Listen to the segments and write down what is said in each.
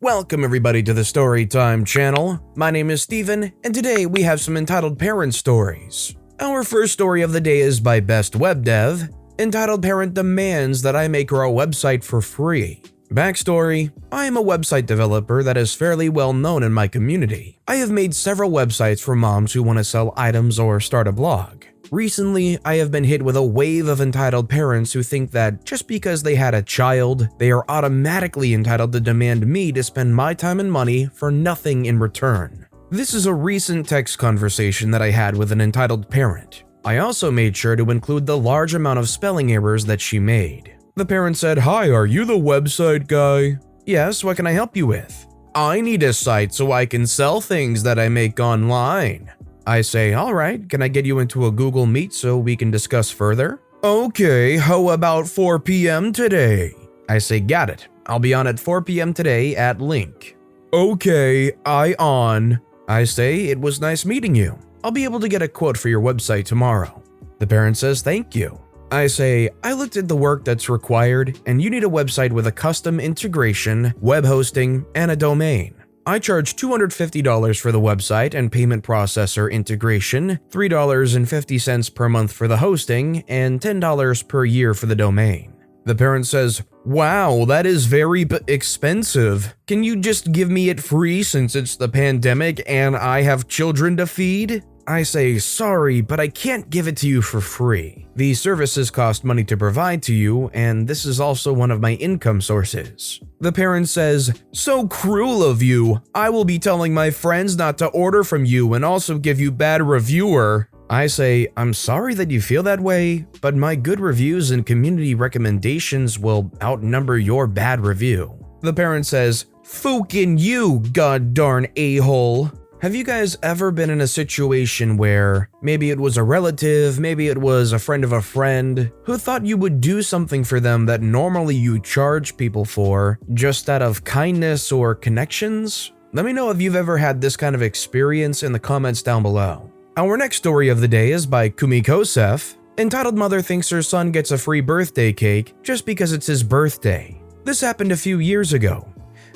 Welcome everybody to the Storytime channel. My name is Steven, and today we have some entitled parent stories. Our first story of the day is by Best Web Dev. Entitled Parent demands that I make her a website for free. Backstory: I am a website developer that is fairly well known in my community. I have made several websites for moms who want to sell items or start a blog. Recently, I have been hit with a wave of entitled parents who think that just because they had a child, they are automatically entitled to demand me to spend my time and money for nothing in return. This is a recent text conversation that I had with an entitled parent. I also made sure to include the large amount of spelling errors that she made. The parent said, "Hi, are you the website guy?" "Yes, what can I help you with?" "I need a site so I can sell things that I make online." I say, "Alright, can I get you into a Google Meet so we can discuss further?" "Okay, how about 4 p.m. today?" I say, "Got it. I'll be on at 4 p.m. today at link." "Okay, I on." I say, "It was nice meeting you. I'll be able to get a quote for your website tomorrow." The parent says, "Thank you." I say, "I looked at the work that's required, and you need a website with a custom integration, web hosting, and a domain. I charge $250 for the website and payment processor integration, $3.50 per month for the hosting, and $10 per year for the domain." The parent says, "Wow, that is very expensive. Can you just give me it free since it's the pandemic and I have children to feed?" I say, "Sorry, but I can't give it to you for free. These services cost money to provide to you, and this is also one of my income sources." The parent says, "So cruel of you. I will be telling my friends not to order from you and also give you bad reviewer." I say, "I'm sorry that you feel that way, but my good reviews and community recommendations will outnumber your bad review." The parent says, "Fucking you, god darn a-hole." Have you guys ever been in a situation where maybe it was a relative, maybe it was a friend of a friend, who thought you would do something for them that normally you charge people for just out of kindness or connections? Let me know if you've ever had this kind of experience in the comments down below. Our next story of the day is by Koomicosef. Entitled Mother thinks her son gets a free birthday cake just because it's his birthday. This happened a few years ago.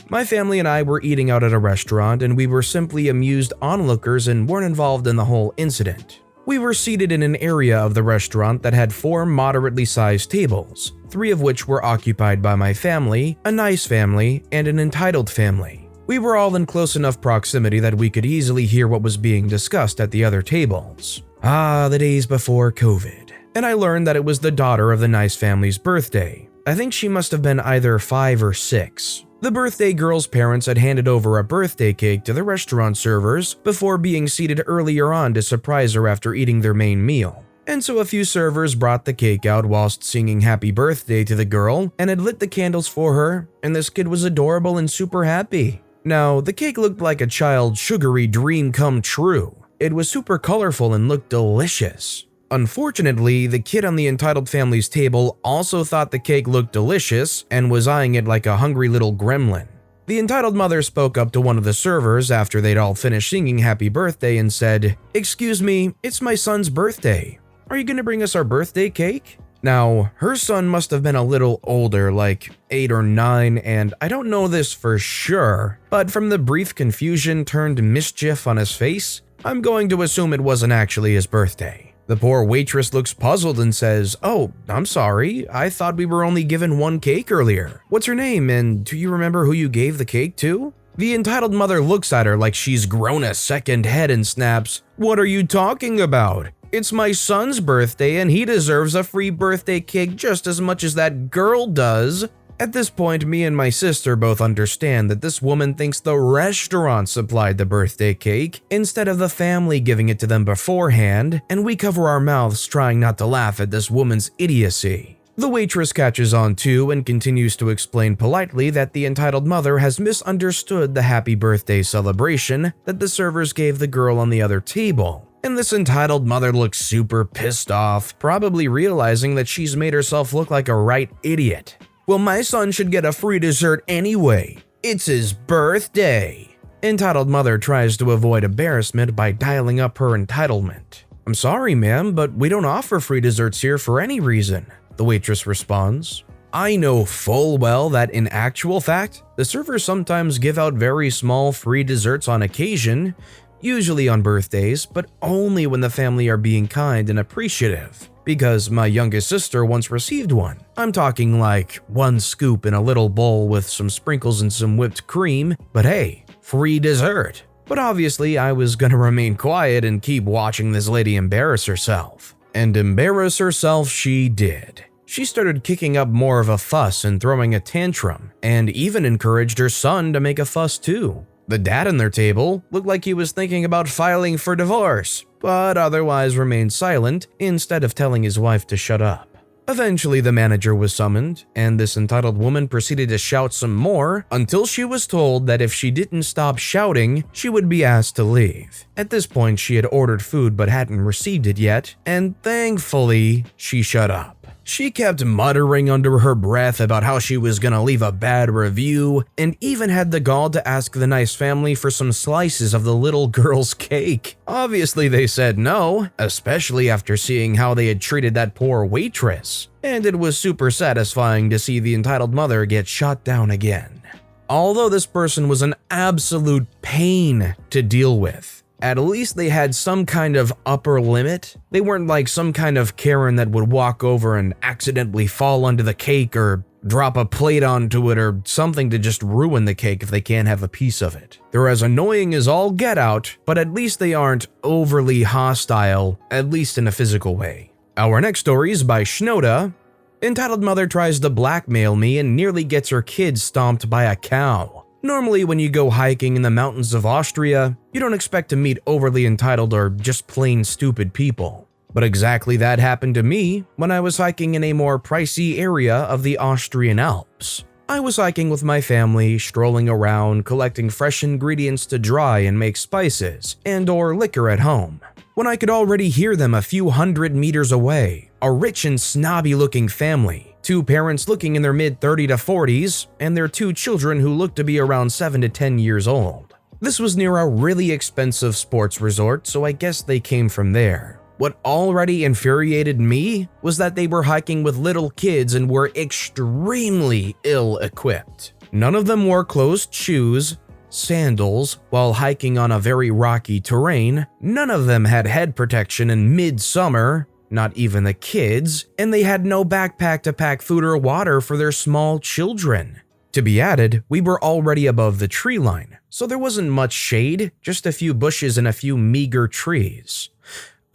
My family and I were eating out at a restaurant, and we were simply amused onlookers and weren't involved in the whole incident. We were seated in an area of the restaurant that had 4 moderately sized tables, 3 of which were occupied by my family, a nice family, and an entitled family. We were all in close enough proximity that we could easily hear what was being discussed at the other tables. The days before COVID. And I learned that it was the daughter of the nice family's birthday. I think she must have been either 5 or 6. The birthday girl's parents had handed over a birthday cake to the restaurant servers before being seated earlier on to surprise her after eating their main meal. And so a few servers brought the cake out whilst singing happy birthday to the girl and had lit the candles for her, and this kid was adorable and super happy. Now, the cake looked like a child's sugary dream come true. It was super colorful and looked delicious. Unfortunately, the kid on the entitled family's table also thought the cake looked delicious and was eyeing it like a hungry little gremlin. The entitled mother spoke up to one of the servers after they'd all finished singing happy birthday and said, "Excuse me, it's my son's birthday. Are you gonna bring us our birthday cake?" Now, her son must have been a little older, like 8 or 9, and I don't know this for sure, but from the brief confusion turned mischief on his face, I'm going to assume it wasn't actually his birthday. The poor waitress looks puzzled and says, "Oh, I'm sorry. I thought we were only given 1 cake earlier. What's her name, and do you remember who you gave the cake to?" The entitled mother looks at her like she's grown a second head and snaps, "What are you talking about? It's my son's birthday and he deserves a free birthday cake just as much as that girl does." At this point, me and my sister both understand that this woman thinks the restaurant supplied the birthday cake instead of the family giving it to them beforehand, and we cover our mouths trying not to laugh at this woman's idiocy. The waitress catches on too and continues to explain politely that the entitled mother has misunderstood the happy birthday celebration that the servers gave the girl on the other table. And this entitled mother looks super pissed off, probably realizing that she's made herself look like a right idiot. "Well, my son should get a free dessert anyway. It's his birthday." Entitled mother tries to avoid embarrassment by dialing up her entitlement. "I'm sorry, ma'am, but we don't offer free desserts here for any reason," the waitress responds. I know full well that in actual fact, the servers sometimes give out very small free desserts on occasion, usually on birthdays, but only when the family are being kind and appreciative. Because my youngest sister once received one. I'm talking like one scoop in a little bowl with some sprinkles and some whipped cream, but hey, free dessert. But obviously I was gonna remain quiet and keep watching this lady embarrass herself. And embarrass herself she did. She started kicking up more of a fuss and throwing a tantrum, and even encouraged her son to make a fuss too. The dad on their table looked like he was thinking about filing for divorce, but otherwise remained silent instead of telling his wife to shut up. Eventually, the manager was summoned, and this entitled woman proceeded to shout some more until she was told that if she didn't stop shouting, she would be asked to leave. At this point, she had ordered food but hadn't received it yet, and thankfully, she shut up. She kept muttering under her breath about how she was gonna leave a bad review, and even had the gall to ask the nice family for some slices of the little girl's cake. Obviously they said no, especially after seeing how they had treated that poor waitress. And it was super satisfying to see the entitled mother get shot down again. Although this person was an absolute pain to deal with, at least they had some kind of upper limit. They weren't like some kind of Karen that would walk over and accidentally fall onto the cake or drop a plate onto it or something to just ruin the cake if they can't have a piece of it. They're as annoying as all get out, but at least they aren't overly hostile, at least in a physical way. Our next story is by Schnoda. Entitled mother tries to blackmail me and nearly gets her kids stomped by a cow. Normally, when you go hiking in the mountains of Austria, you don't expect to meet overly entitled or just plain stupid people. But exactly that happened to me when I was hiking in a more pricey area of the Austrian Alps. I was hiking with my family, strolling around, collecting fresh ingredients to dry and make spices and/or liquor at home, when I could already hear them a few hundred meters away. A rich and snobby-looking family, two parents looking in their mid-30s to 40s, and their two children who looked to be around 7 to 10 years old. This was near a really expensive sports resort, so I guess they came from there. What already infuriated me was that they were hiking with little kids and were extremely ill-equipped. None of them wore closed shoes, sandals, while hiking on a very rocky terrain. None of them had head protection in midsummer, not even the kids, and they had no backpack to pack food or water for their small children. To be added, we were already above the tree line, so there wasn't much shade, just a few bushes and a few meager trees.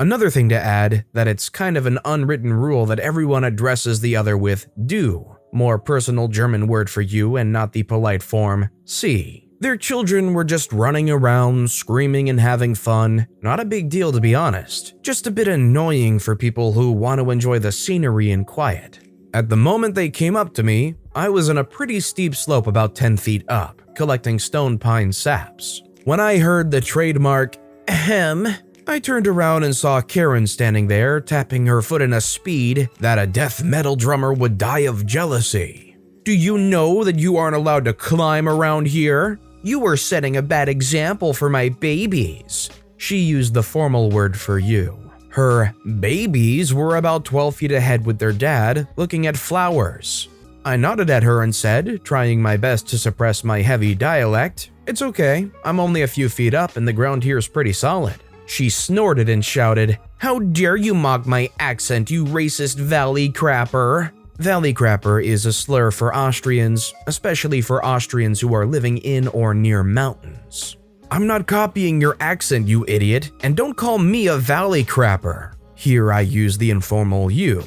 Another thing to add, that it's kind of an unwritten rule that everyone addresses the other with du, more personal German word for you and not the polite form Sie. Their children were just running around, screaming and having fun. Not a big deal to be honest, just a bit annoying for people who want to enjoy the scenery and quiet. At the moment they came up to me, I was on a pretty steep slope about 10 feet up, collecting stone pine saps. When I heard the trademark ahem, I turned around and saw Karen standing there, tapping her foot in a speed that a death metal drummer would die of jealousy. Do you know that you aren't allowed to climb around here? You were setting a bad example for my babies. She used the formal word for you. Her babies were about 12 feet ahead with their dad, looking at flowers. I nodded at her and said, trying my best to suppress my heavy dialect, "It's okay, I'm only a few feet up and the ground here is pretty solid." She snorted and shouted, "How dare you mock my accent, you racist valley crapper!" Valley crapper is a slur for Austrians, especially for Austrians who are living in or near mountains. I'm not copying your accent, you idiot, and don't call me a valley crapper. Here I use the informal you.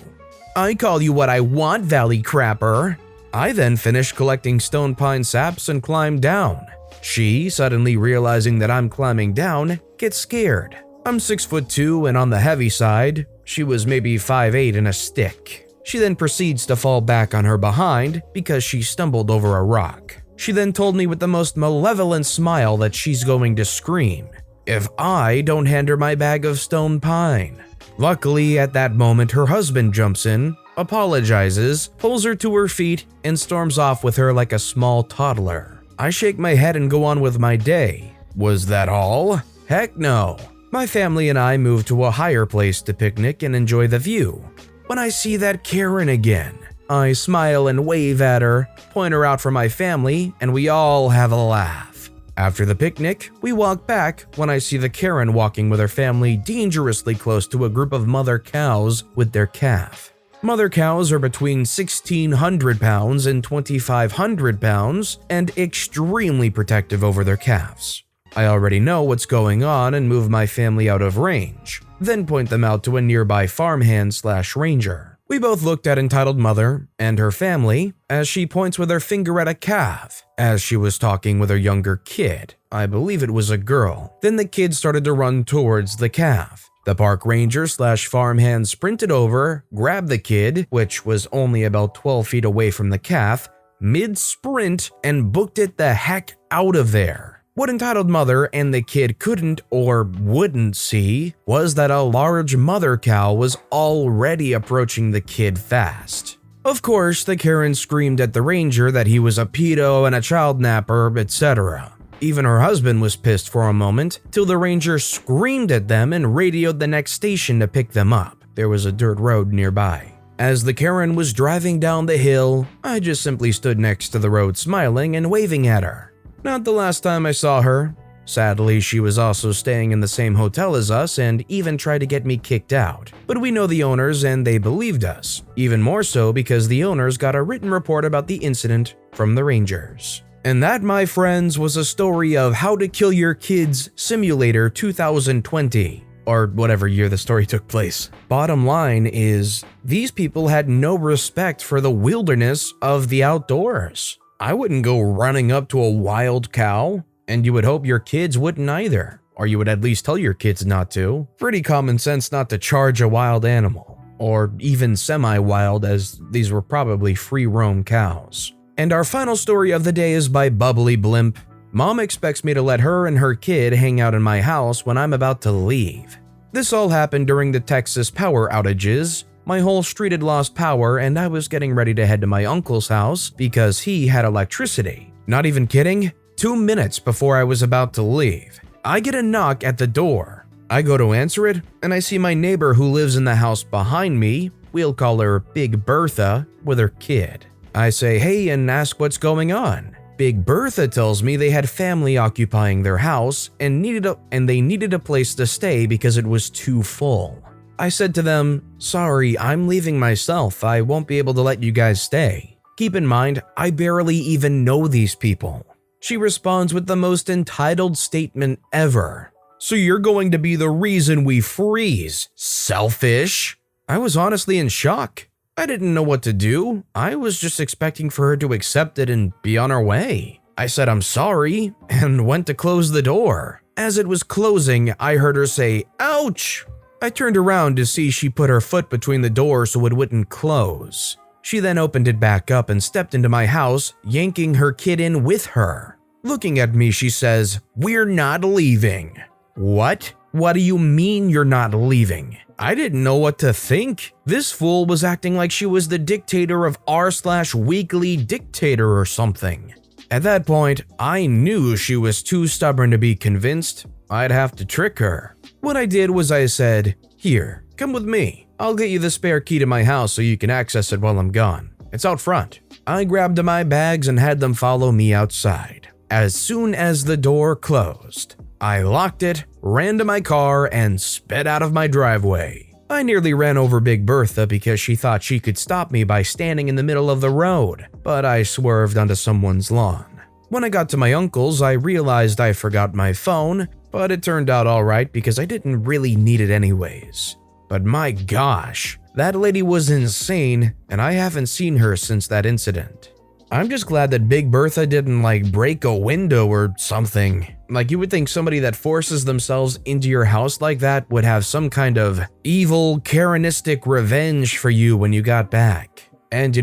I call you what I want, valley crapper. I then finished collecting stone pine saps and climbed down. She, suddenly realizing that I'm climbing down, gets scared. I'm 6'2" and on the heavy side. She was maybe 5'8" and a stick. She then proceeds to fall back on her behind because she stumbled over a rock. She then told me with the most malevolent smile that she's going to scream if I don't hand her my bag of stone pine. Luckily, at that moment, her husband jumps in, apologizes, pulls her to her feet, and storms off with her like a small toddler. I shake my head and go on with my day. Was that all? Heck no. My family and I moved to a higher place to picnic and enjoy the view. When I see that Karen again, I smile and wave at her, point her out for my family, and we all have a laugh. After the picnic, we walk back when I see the Karen walking with her family dangerously close to a group of mother cows with their calf. Mother cows are between 1,600 pounds and 2,500 pounds and extremely protective over their calves. I already know what's going on and move my family out of range, then point them out to a nearby farmhand/ranger. We both looked at entitled mother and her family as she points with her finger at a calf as she was talking with her younger kid. I believe it was a girl. Then the kid started to run towards the calf. The park ranger/farmhand sprinted over, grabbed the kid, which was only about 12 feet away from the calf, mid-sprint, and booked it the heck out of there. What entitled mother and the kid couldn't or wouldn't see was that a large mother cow was already approaching the kid fast. Of course, the Karen screamed at the ranger that he was a pedo and a child napper, etc. Even her husband was pissed for a moment, till the ranger screamed at them and radioed the next station to pick them up. There was a dirt road nearby. As the Karen was driving down the hill, I just simply stood next to the road smiling and waving at her. Not the last time I saw her. Sadly, she was also staying in the same hotel as us and even tried to get me kicked out. But we know the owners and they believed us. Even more so because the owners got a written report about the incident from the Rangers. And that, my friends, was a story of How to Kill Your Kids Simulator 2020, or whatever year the story took place. Bottom line is, these people had no respect for the wilderness of the outdoors. I wouldn't go running up to a wild cow, and you would hope your kids wouldn't either, or you would at least tell your kids not to. Pretty common sense not to charge a wild animal, or even semi-wild, as these were probably free-roam cows. And our final story of the day is by BubblyBlimp. Mom expects me to let her and her kid hang out in my house when I'm about to leave. This all happened during the Texas power outages. My whole street had lost power and I was getting ready to head to my uncle's house because he had electricity. Not even kidding, 2 minutes before I was about to leave, I get a knock at the door. I go to answer it and I see my neighbor who lives in the house behind me, we'll call her Big Bertha, with her kid. I say hey and ask what's going on. Big Bertha tells me they had family occupying their house and they needed a place to stay because it was too full. I said to them, sorry, I'm leaving myself. I won't be able to let you guys stay. Keep in mind, I barely even know these people. She responds with the most entitled statement ever. So you're going to be the reason we freeze? Selfish? I was honestly in shock. I didn't know what to do. I was just expecting for her to accept it and be on her way. I said I'm sorry and went to close the door. As it was closing, I heard her say, ouch! I turned around to see she put her foot between the door so it wouldn't close. She then opened it back up and stepped into my house, yanking her kid in with her. Looking at me, she says, we're not leaving. What? What do you mean you're not leaving? I didn't know what to think. This fool was acting like she was the dictator of r/weekly dictator or something. At that point, I knew she was too stubborn to be convinced. I'd have to trick her. What I did was I said, here, come with me. I'll get you the spare key to my house so you can access it while I'm gone. It's out front. I grabbed my bags and had them follow me outside. As soon as the door closed, I locked it, ran to my car, and sped out of my driveway. I nearly ran over Big Bertha because she thought she could stop me by standing in the middle of the road, but I swerved onto someone's lawn. When I got to my uncle's, I realized I forgot my phone, but it turned out alright because I didn't really need it anyways. But my gosh, that lady was insane, and I haven't seen her since that incident. I'm just glad that Big Bertha didn't break a window or something. You would think somebody that forces themselves into your house like that would have some kind of evil, Karenistic revenge for you when you got back. And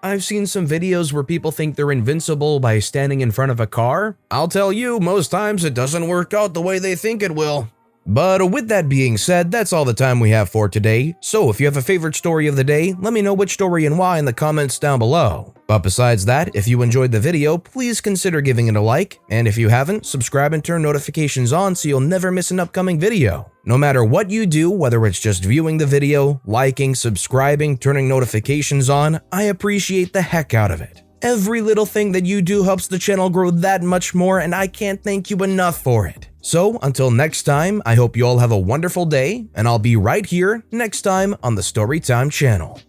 I've seen some videos where people think they're invincible by standing in front of a car. I'll tell you, most times it doesn't work out the way they think it will. But with that being said, that's all the time we have for today. So if you have a favorite story of the day, let me know which story and why in the comments down below. But besides that, if you enjoyed the video, please consider giving it a like, and if you haven't, subscribe and turn notifications on so you'll never miss an upcoming video. No matter what you do, whether it's just viewing the video, liking, subscribing, turning notifications on, I appreciate the heck out of it. Every little thing that you do helps the channel grow that much more, and I can't thank you enough for it. So until next time, I hope you all have a wonderful day, and I'll be right here next time on the Storytime channel.